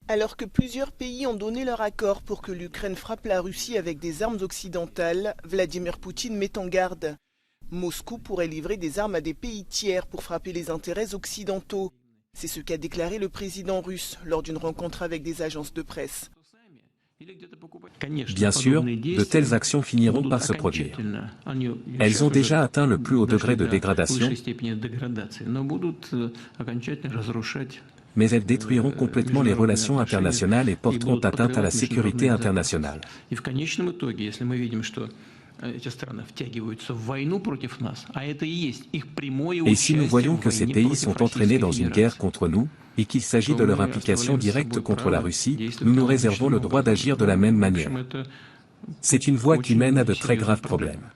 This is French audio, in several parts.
Alors que plusieurs pays ont donné leur accord pour que l'Ukraine frappe la Russie avec des armes occidentales, Vladimir Poutine met en garde. Moscou pourrait livrer des armes à des pays tiers pour frapper les intérêts occidentaux. C'est ce qu'a déclaré le président russe lors d'une rencontre avec des agences de presse. Bien sûr, de telles actions finiront par se produire. Elles ont déjà atteint le plus haut degré de dégradation, mais elles détruiront complètement les relations internationales et porteront atteinte à la sécurité internationale. Et si nous voyons que ces pays sont entraînés dans une guerre contre nous, et qu'il s'agit de leur implication directe contre la Russie, nous nous réservons le droit d'agir de la même manière. C'est une voie qui mène à de très graves problèmes.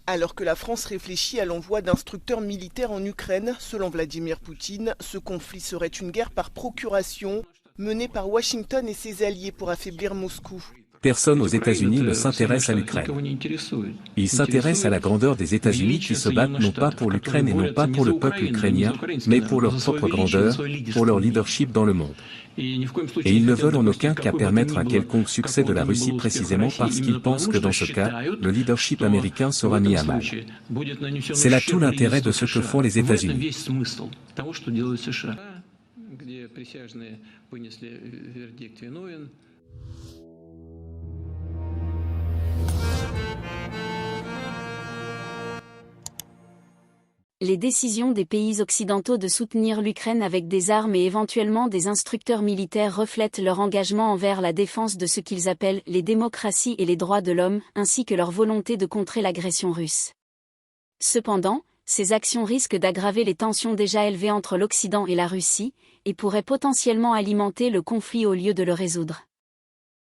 Alors que la France réfléchit à l'envoi d'instructeurs militaires en Ukraine, selon Vladimir Poutine, ce conflit serait une guerre par procuration, menée par Washington et ses alliés pour affaiblir Moscou. Personne aux États-Unis ne s'intéresse à l'Ukraine. Ils s'intéressent à la grandeur des États-Unis qui se battent non pas pour l'Ukraine et non pas pour le peuple ukrainien, mais pour leur propre grandeur, pour leur leadership dans le monde. Et ils ne veulent en aucun cas permettre un quelconque succès de la Russie précisément parce qu'ils pensent que dans ce cas, le leadership américain sera mis à mal. C'est là tout l'intérêt de ce que font les États-Unis. Les décisions des pays occidentaux de soutenir l'Ukraine avec des armes et éventuellement des instructeurs militaires reflètent leur engagement envers la défense de ce qu'ils appellent les démocraties et les droits de l'homme, ainsi que leur volonté de contrer l'agression russe. Cependant, ces actions risquent d'aggraver les tensions déjà élevées entre l'Occident et la Russie, et pourraient potentiellement alimenter le conflit au lieu de le résoudre.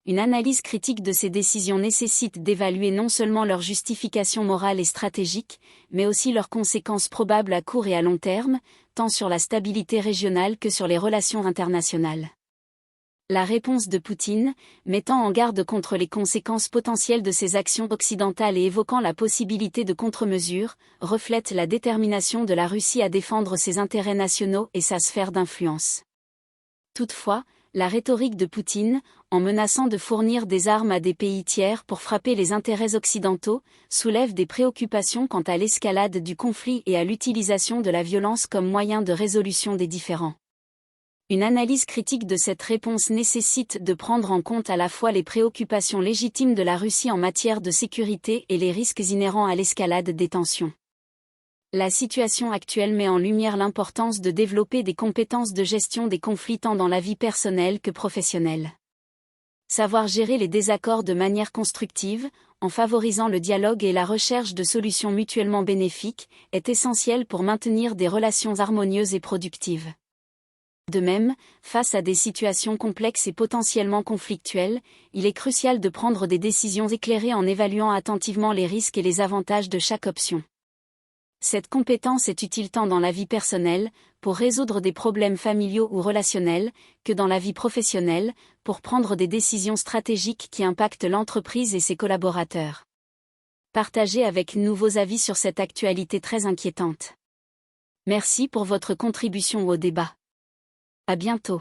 Une analyse critique de ces décisions nécessite d'évaluer non seulement leur justification morale et stratégique, mais aussi leurs conséquences probables à court et à long terme, tant sur la stabilité régionale que sur les relations internationales. La réponse de Poutine, mettant en garde contre les conséquences potentielles de ces actions occidentales et évoquant la possibilité de contre-mesures, reflète la détermination de la Russie à défendre ses intérêts nationaux et sa sphère d'influence. Toutefois, la rhétorique de Poutine, en menaçant de fournir des armes à des pays tiers pour frapper les intérêts occidentaux, soulève des préoccupations quant à l'escalade du conflit et à l'utilisation de la violence comme moyen de résolution des différends. Une analyse critique de cette réponse nécessite de prendre en compte à la fois les préoccupations légitimes de la Russie en matière de sécurité et les risques inhérents à l'escalade des tensions. La situation actuelle met en lumière l'importance de développer des compétences de gestion des conflits tant dans la vie personnelle que professionnelle. Savoir gérer les désaccords de manière constructive, en favorisant le dialogue et la recherche de solutions mutuellement bénéfiques, est essentiel pour maintenir des relations harmonieuses et productives. De même, face à des situations complexes et potentiellement conflictuelles, il est crucial de prendre des décisions éclairées en évaluant attentivement les risques et les avantages de chaque option. Cette compétence est utile tant dans la vie personnelle, pour résoudre des problèmes familiaux ou relationnels, que dans la vie professionnelle, pour prendre des décisions stratégiques qui impactent l'entreprise et ses collaborateurs. Partagez avec nous vos avis sur cette actualité très inquiétante. Merci pour votre contribution au débat. À bientôt.